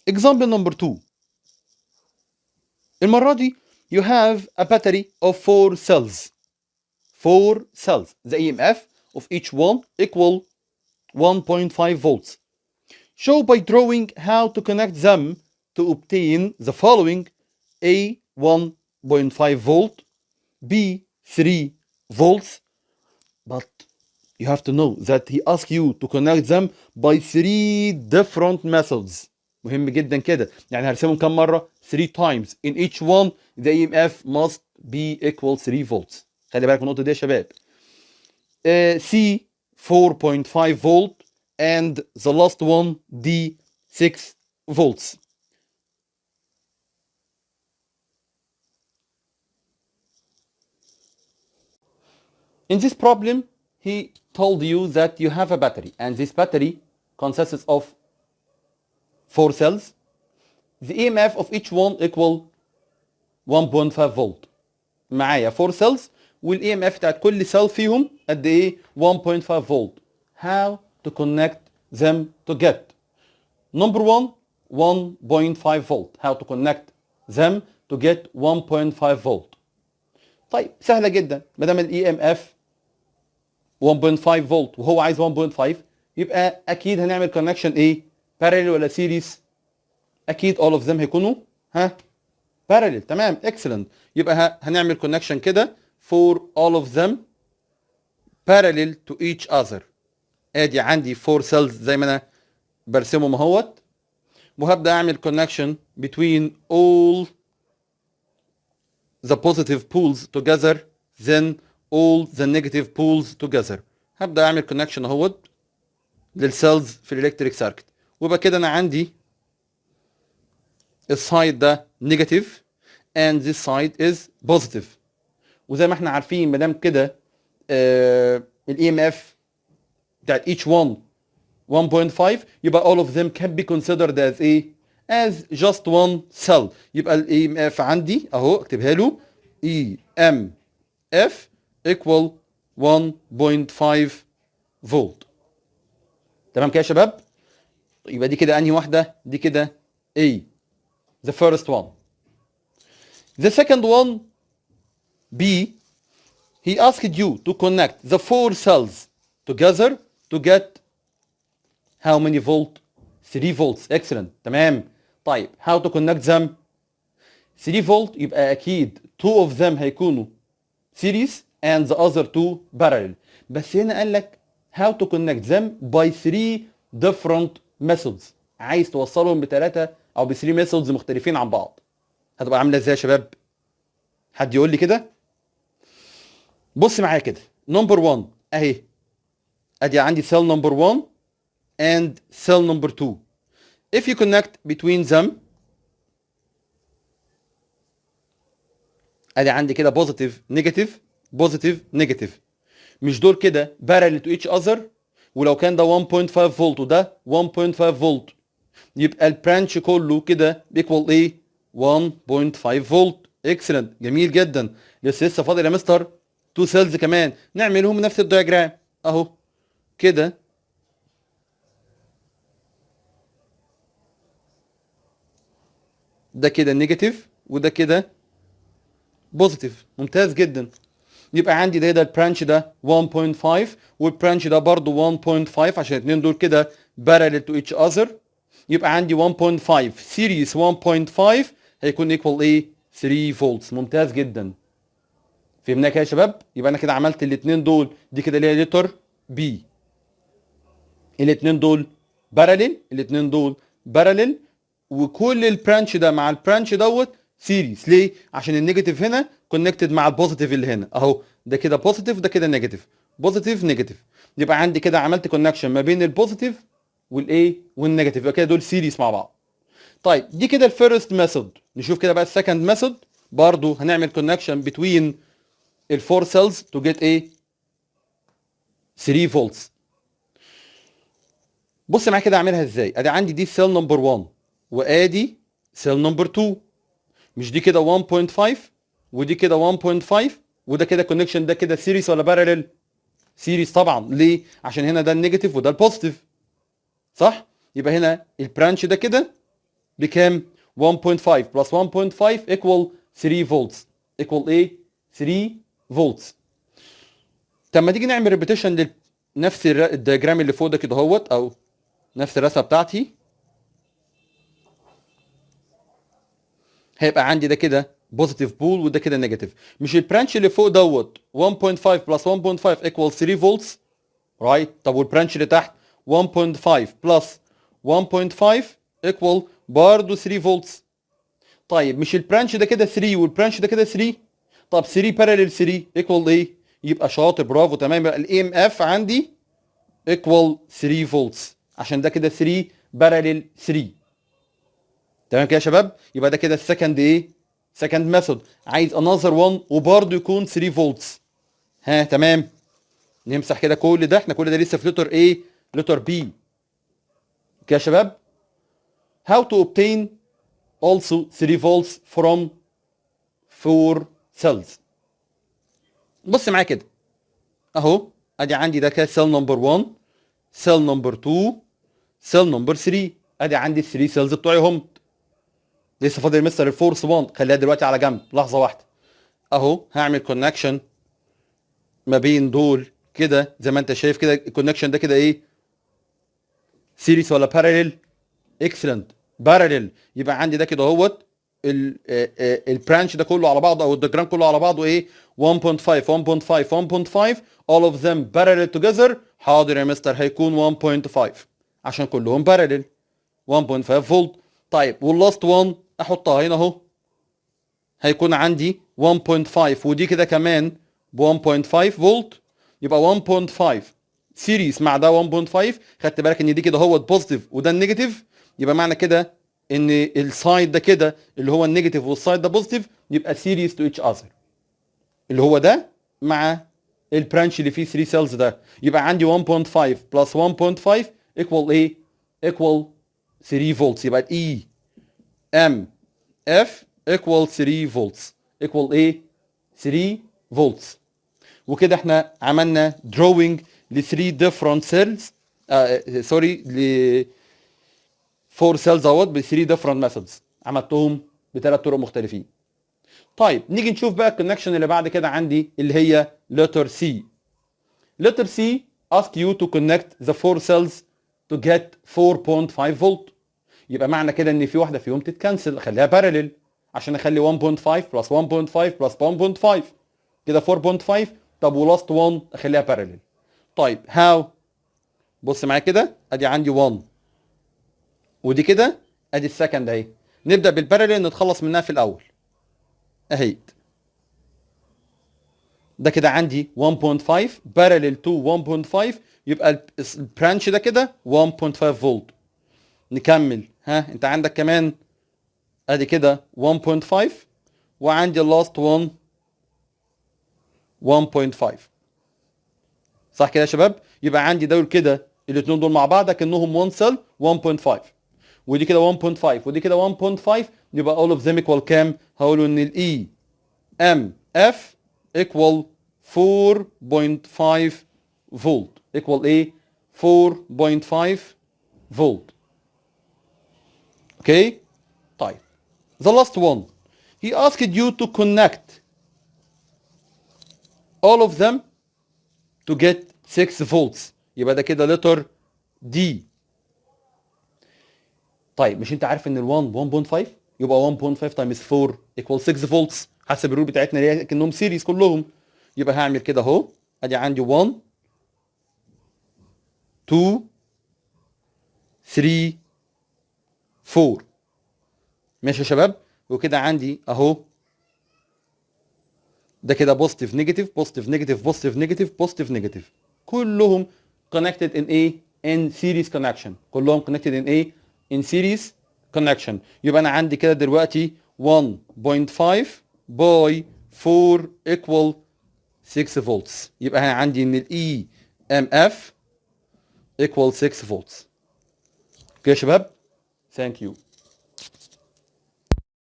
example number 2. المرة دي you have a battery of 4 cells. 4 cells. The EMF of each one equal 1.5 volts. Show by drawing how to connect them to obtain the following: A 1.5 volt, B 3 volts. But you have to know that he asked you to connect them by 3 different methods. مهم جدا كده، يعني هرسمهم كم مرة؟ 3 times. In each one the EMF must be equal 3 volts. خلي بالك من النقطة دي يا شباب. C 4.5 volt and the last one D 6 volts. In this problem, he told you that you have a battery, and this battery consists of 4 cells. The EMF of each one equal 1.5 volt. معايا 4 cells والEMF بتاعت كل cell فيهم قد ايه؟ 1.5 volt. How to connect them to get? Number 1, 1.5 volt. How to connect them to get 1.5 volt. طيب سهلة جدا، ما دام الEMF 1.5 فولت وهو عايز 1.5 يبقى اكيد هنعمل كونكشن ايه؟ باراليل ولا سيريس؟ اكيد all of them هيكونوا باراليل. تمام، اكسلنت. يبقى هنعمل كونكشن كده for all of them parallel to each other. ادي عندي 4 cells زي ما انا برسمهم اهوت، وهبدا اعمل connection between all the positive poles together then all the negative poles together. هبدا اعمل connection اهوت للسيلز في الالكتريك سيركت، ويبقى كده انا عندي السايد ده نيجاتيف and this side is positive. وزي ما احنا عارفين ما دام كده الاي ام اف بتاعت each one 1.5 يبقى all of them can be considered as ايه؟ as just one cell. يبقى الاي ام اف عندي اهو اكتبها له اي ام اف equal 1.5 فولت. تمام كده يا شباب؟ يبقى دي كده انهي واحده؟ دي كده A, the first one. The second one B, he asked you to connect the 4 cells together to get how many volt? 3 volts. Excellent. تمام. طيب how to connect them? 3 volt يبقى اكيد 2 of them هيكونوا series and the other 2 parallel. بس هنا قال لك how to connect them by 3 different methods. عايز توصلهم بثلاثه او ب 3 methods مختلفين عن بعض. هتبقى عامله ازاي يا شباب؟ حد يقول لي كده؟ بص معايا كده. نمبر 1 اهي، ادي عندي cell number 1 and cell number 2. If you connect between them ادي عندي كده بوزيتيف نيجاتيف بوزيتيف نيجاتيف، مش دول كده parallel to each other؟ ولو كان ده 1.5 فولت وده 1.5 فولت يبقى البرانش كله كده بيكوال ايه؟ 1.5 فولت. اكسلنت، جميل جدا. لسه فاضل يا مستر 2 سيلز كمان، نعملهم نفس الدياجرام اهو كده. ده كده نيجاتيف وده كده بوزيتيف. ممتاز جدا. يبقى عندي ده البرانش ده 1.5 والبرانش ده برضو 1.5 عشان الاثنين دول كده parallel to each other. يبقى عندي 1.5 سيريس 1.5 هيكون ايكوال ايه؟ 3 فولتس. ممتاز جدا. فهمناها كده يا شباب؟ يبقى انا كده عملت الاثنين دول، دي كده اللي هي لتر بي. الاثنين دول باراليل، الاثنين دول باراليل، وكل البرانش ده مع البرانش دوت سيريز. ليه؟ عشان النيجاتيف هنا كونكتد مع البوزيتيف اللي هنا اهو، ده كده بوزيتيف وده كده نيجاتيف، بوزيتيف نيجاتيف. يبقى عندي كده عملت كونكشن ما بين البوزيتيف والايه والنيجاتيف، يبقى كده دول سيريز مع بعض. طيب دي كده الفيرست ميثود. نشوف كده بقى السكند ميثود. برضو هنعمل كونكشن بتوين الفور سيلز تو جيت ايه؟ 3 فولتس. بص معايا كده اعملها ازاي. ادي عندي دي سيل نمبر 1 وادي سيل نمبر 2. مش دي كده 1.5 ودي كده 1.5 وده كده كونكشن، ده كده سيريس ولا باراليل؟ سيريس طبعا. ليه؟ عشان هنا ده النيجاتيف وده البوزيتيف، صح؟ يبقى هنا البرانش ده كده بكام؟ 1.5 plus 1.5 equal 3 volts. equal ايه؟ 3 volts. طب ما تيجي نعمل ريبيتيشن لنفس الدياجرام اللي فوق ده كده اهوت، او نفس الرسمه بتاعتي. هيبقى عندي ده كده بوزيتيف بول وده كده نيجاتيف. مش البرانش اللي فوق دوت 1.5 plus 1.5 equal 3 volts رايت؟ طب والبرانش اللي تحت 1.5 plus 1.5 equal برضه 3 فولتس. طيب مش البرانش ده كده 3 والبرانش ده كده 3؟ طب 3 باراليل 3 equal ايه؟ يبقى شاطر، برافو، تمام. يبقى الاي ام اف عندي equal 3 فولتس عشان ده كده 3 باراليل 3. تمام كده يا شباب؟ يبقى ده كده السكند ايه؟ سكند ميثود. عايز انذر 1 وبرضه يكون 3 فولتس. ها تمام. نمسح كده كل ده، احنا كل ده لسه في لتر ايه؟ لتر بي. كده يا شباب؟ How to obtain also 3 volts from 4 cells. بص معايا كده اهو، ادي عندي ده كده سيل نمبر 1، سيل نمبر 2، سيل نمبر 3. ادي عندي 3 سيلز بتوعي هم. لسه فاضل مستر الفورس 1، خليها دلوقتي على جنب لحظه واحده. اهو هعمل كونكشن ما بين دول كده زي ما انت شايف كده. الكونكشن ده كده ايه؟ سيريس ولا باراليل؟ اكسلنت، باراليل. يبقى عندي ده كده اهوت البرانش ده كله على بعضه او الديجرام كله على بعضه ايه؟ 1.5 1.5 1.5 all of them parallel together. حاضر يا مستر، هيكون 1.5 عشان كلهم باراليل 1.5 فولت. طيب واللاست 1 احطها هنا اهو، هيكون عندي 1.5 ودي كده كمان ب 1.5 فولت. يبقى 1.5 سيريس مع ده 1.5. خدت بالك ان دي كده هو البوزيتيف وده النيجاتيف؟ يبقى معنى كده ان السايد ده كده اللي هو النيجاتيف والسايد ده بوزيتيف يبقى سيريس تو اتش اذر، اللي هو ده مع البرانش اللي فيه 3 سيلز ده. يبقى عندي 1.5 بلس 1.5 ايكوال ايه؟ ايكوال 3 فولتس. يبقى الاي ام اف equal 3 volts. equal ايه؟ 3 volts. وكده احنا عملنا drawing ل 3 different cells، سوري، ل 4 cells اهوت ب 3 different methods. عملتهم بثلاث طرق مختلفين. طيب نيجي نشوف بقى الكونكشن اللي بعد كده عندي اللي هي letter C. letter C ask you to connect the 4 cells to get 4.5 volt. يبقى معنى كده ان في واحده فيهم تتكنسل، خليها باراليل عشان اخلي 1.5 بلس 1.5 بلس 1.5 كده 4.5. طب ولاست 1 اخليها باراليل. طيب هاو؟ بص معايا كده، ادي عندي 1 ودي كده ادي السكند اهي. نبدا بالباراليل نتخلص منها في الاول اهي. ده كده عندي 1.5 باراليل تو 1.5، يبقى البرانش ده كده 1.5 فولت. نكمل، ها انت عندك كمان ادي كده 1.5 وعندي اللاست 1 1.5. صح كده يا شباب؟ يبقى عندي دول كده الاثنين دول مع بعض كانهم 1 سيل 1.5، ودي كده 1.5 ودي كده 1.5. يبقى all of them equal كام؟ هقول ان الاي ام اف equal 4.5 فولت. equal ايه؟ 4.5 فولت. اوكي؟ طيب the last one he asked you to connect all of them to get 6 volts. يبقى ده كده letter D. طيب مش انت عارف ان ال1 1.5؟ يبقى 1.5 تايمز 4 equal 6 volts حسب الرول بتاعتنا اللي هي كانهم سيريز كلهم. يبقى هعمل كده اهو، ادي عندي 1 2 3 4. ماشي يا شباب؟ وكده عندي اهو ده كده بوزيتيف نيجاتيف بوزيتيف نيجاتيف بوزيتيف نيجاتيف بوزيتيف نيجاتيف، كلهم connected in a in series connection. كلهم connected in a in series connection. يبقى انا عندي كده دلوقتي 1.5 باي 4 equal 6 volts. يبقى انا عندي ان الاي ام اف equal 6 volts. اوكي يا شباب؟ ثانك يو.